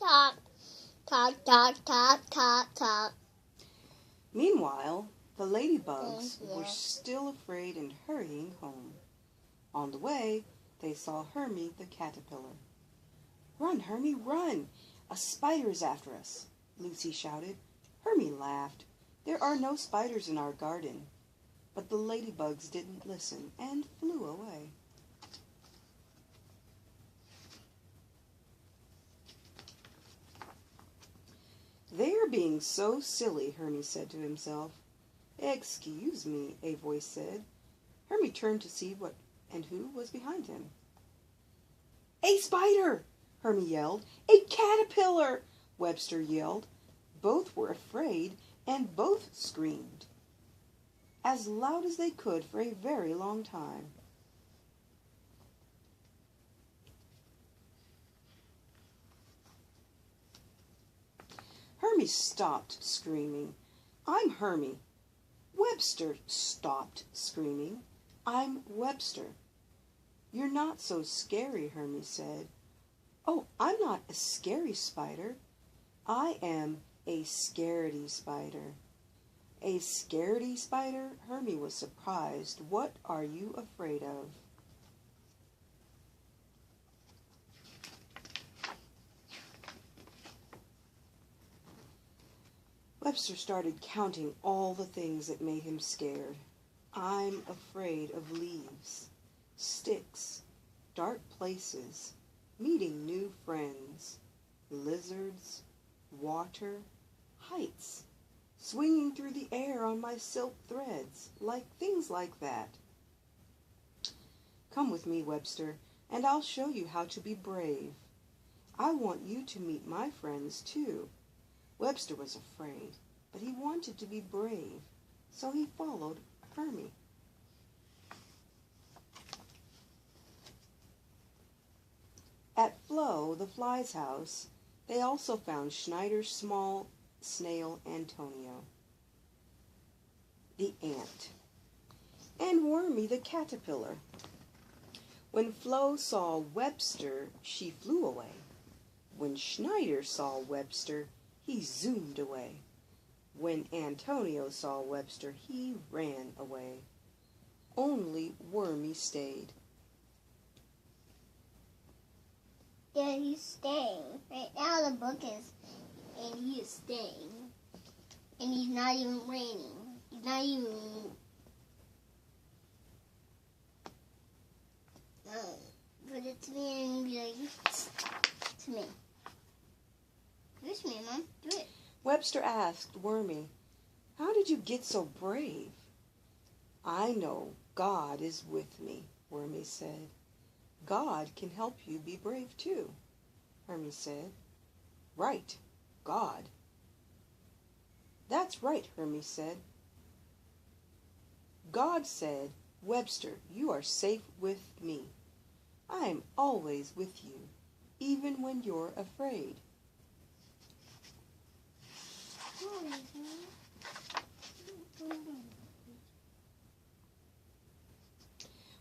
talk, talk, talk, talk, talk, talk. Meanwhile, the ladybugs were still afraid and hurrying home. On the way, they saw Hermie the caterpillar. "Run, Hermie, run! A spider is after us," Lucy shouted. Hermie laughed. "There are no spiders in our garden." But the ladybugs didn't listen and flew away. "They are being so silly," Hermie said to himself. "Excuse me," a voice said. Hermie turned to see what and who was behind him. "A spider!" Hermie yelled. "A caterpillar!" Webster yelled. Both were afraid and both screamed as loud as they could for a very long time. Hermie stopped screaming. "I'm Hermie." Webster stopped screaming. "I'm Webster." "You're not so scary," Hermie said. "Oh, I'm not a scary spider. I am a scaredy spider." "A scaredy spider?" Hermie was surprised. "What are you afraid of?" Webster started counting all the things that made him scared. "I'm afraid of leaves, sticks, dark places, meeting new friends, lizards, water, heights, swinging through the air on my silk threads, things like that." "Come with me, Webster, and I'll show you how to be brave. I want you to meet my friends, too." Webster was afraid, but he wanted to be brave, so he followed Hermie. At Flo, the fly's house, they also found Schneider's small snail Antonio, the ant, and Wormy the caterpillar. When Flo saw Webster, she flew away. When Schneider saw Webster, he zoomed away. When Antonio saw Webster, he ran away. Only Wormy stayed. Yeah, he's staying. Right now the book is, and he is staying. And he's not even raining. He's not even... Put it to me and be like, to me. Do it to me, Mom. Do it. Webster asked Wormy, "How did you get so brave?" "I know God is with me," Wormy said. "God can help you be brave too," Hermie said. "Right, God." "That's right," Hermie said. "God said, 'Webster, you are safe with me. I am always with you, even when you're afraid.'"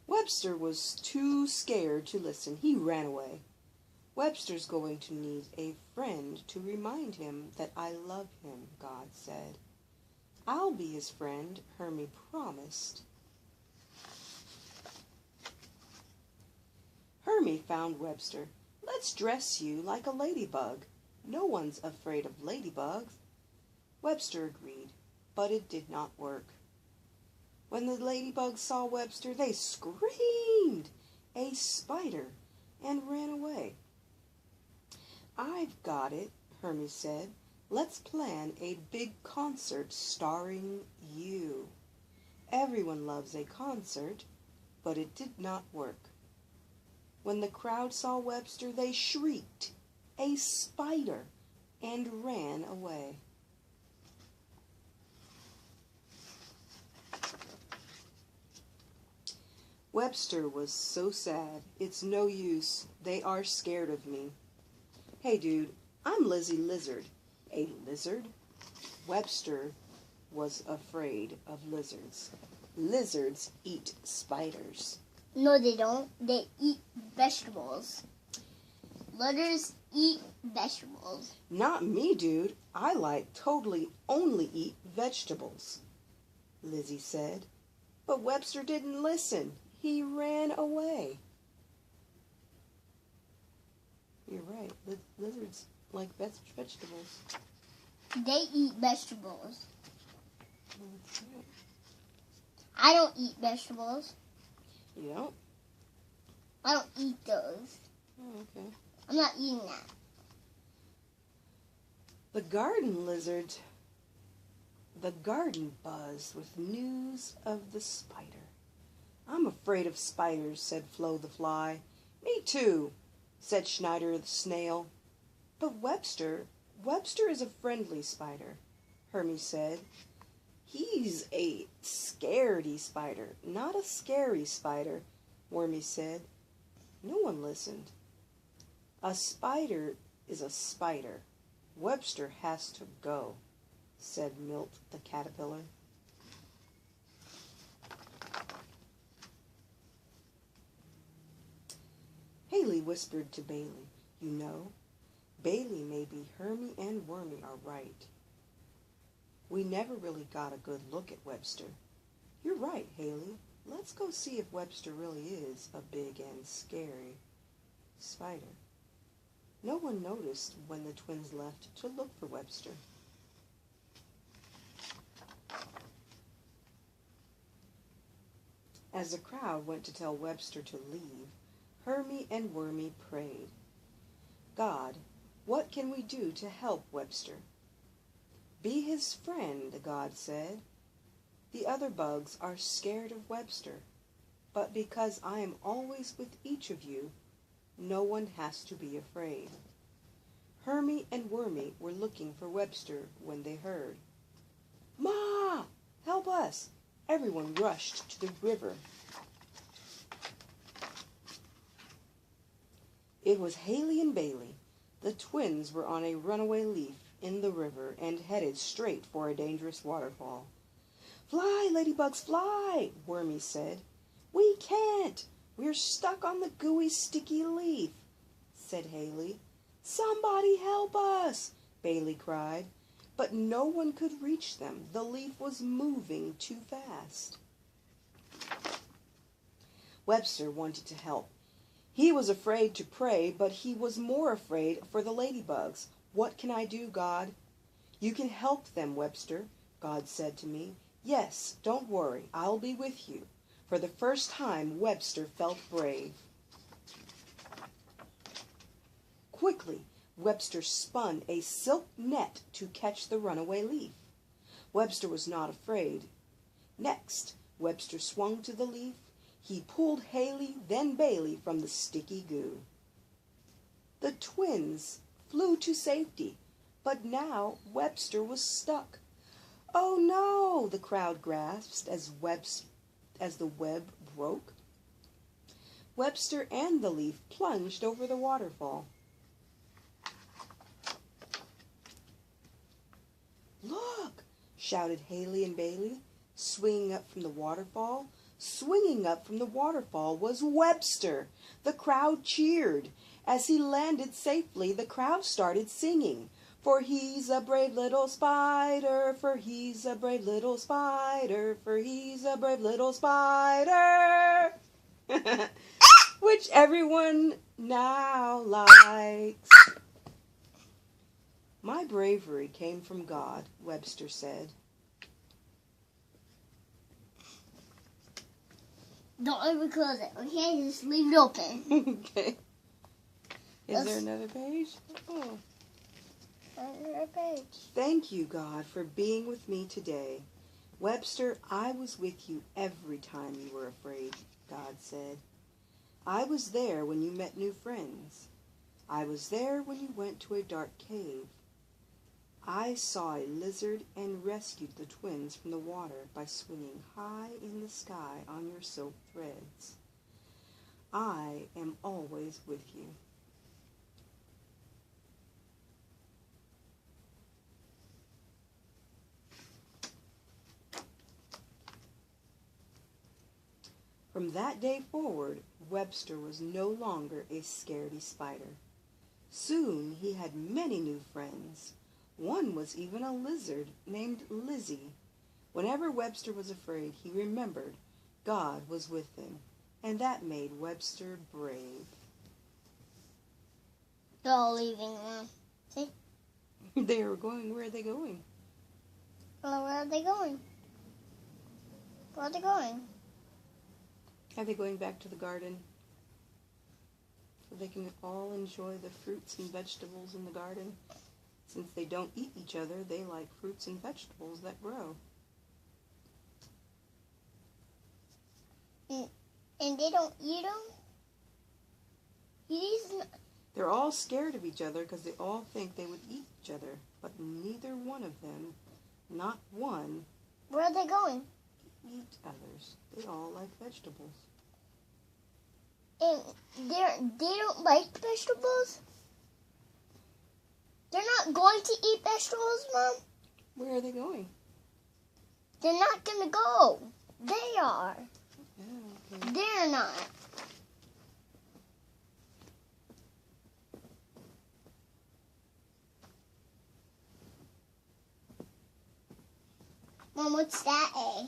Webster was too scared to listen. He ran away. "Webster's going to need a friend to remind him that I love him," God said. "I'll be his friend," Hermie promised. Hermie found Webster. "Let's dress you like a ladybug. No one's afraid of ladybugs." Webster agreed, but it did not work. When the ladybugs saw Webster, they screamed, "A spider!" and ran away. "I've got it," Hermie said. "Let's plan a big concert starring you." Everyone loves a concert, but it did not work. When the crowd saw Webster, they shrieked, "A spider!" and ran away. Webster was so sad. "It's no use. They are scared of me." "Hey, dude, I'm Lizzie Lizard." "A lizard?" Webster was afraid of lizards. Lizards eat spiders. No, they don't. They eat vegetables. Lizards eat vegetables. Not me, dude. I totally only eat vegetables, Lizzie said. But Webster didn't listen. He ran away. You're right. Lizards like vegetables. They eat vegetables. That's right. I don't eat vegetables. You don't? I don't eat those. Oh, okay. I'm not eating that. The garden buzzed with news of the spider. I'm afraid of spiders, said Flo the fly. Me too, said Schneider the snail. But Webster is a friendly spider, Hermie said. He's a scaredy spider, not a scary spider, Wormy said. No one listened. A spider is a spider. Webster has to go, said Milt the caterpillar. Haley whispered to Bailey, you know, Bailey, maybe Hermie and Wormy are right. We never really got a good look at Webster. You're right, Haley. Let's go see if Webster really is a big and scary spider. No one noticed when the twins left to look for Webster. As the crowd went to tell Webster to leave, Hermie and Wormy prayed. God, what can we do to help Webster? Be his friend, God said. The other bugs are scared of Webster, but because I am always with each of you, no one has to be afraid. Hermie and Wormy were looking for Webster when they heard. Ma! Help us! Everyone rushed to the river. It was Haley and Bailey. The twins were on a runaway leaf in the river and headed straight for a dangerous waterfall. Fly, ladybugs, fly, Wormy said. We can't. We're stuck on the gooey, sticky leaf, said Haley. Somebody help us, Bailey cried. But no one could reach them. The leaf was moving too fast. Webster wanted to help. He was afraid to pray, but he was more afraid for the ladybugs. What can I do, God? You can help them, Webster, God said to me. Yes, don't worry, I'll be with you. For the first time, Webster felt brave. Quickly, Webster spun a silk net to catch the runaway leaf. Webster was not afraid. Next, Webster swung to the leaf. He pulled Haley, then Bailey from the sticky goo. The twins flew to safety, but now Webster was stuck. Oh no, the crowd gasped as the web broke. Webster and the leaf plunged over the waterfall. Look, shouted Haley and Bailey, swinging up from the waterfall. Swinging up from the waterfall was Webster. The crowd cheered. As he landed safely, the crowd started singing. For he's a brave little spider, for he's a brave little spider, for he's a brave little spider. Which everyone now likes. My bravery came from God, Webster said. Don't ever close it, okay? Just leave it open. Okay. Is there another page? Oh. Another page. Thank you, God, for being with me today. Webster, I was with you every time you were afraid, God said. I was there when you met new friends. I was there when you went to a dark cave. I saw a lizard and rescued the twins from the water by swinging high in the sky on your silk threads. I am always with you. From that day forward, Webster was no longer a scaredy spider. Soon he had many new friends. One was even a lizard named Lizzie. Whenever Webster was afraid, he remembered God was with him, and that made Webster brave. They're all leaving now. See? They are going. Where are they going? Well, where are they going? Where are they going? Are they going back to the garden? So they can all enjoy the fruits and vegetables in the garden. Since they don't eat each other, they like fruits and vegetables that grow. And they don't eat them? They're all scared of each other because they all think they would eat each other. But neither one of them, not one, Where are they going? eat others. They all like vegetables. And they don't like vegetables? They're not going to eat vegetables, Mom? Where are they going? They're not going to go. They are. Yeah, okay. They're not. Mom, what's that A?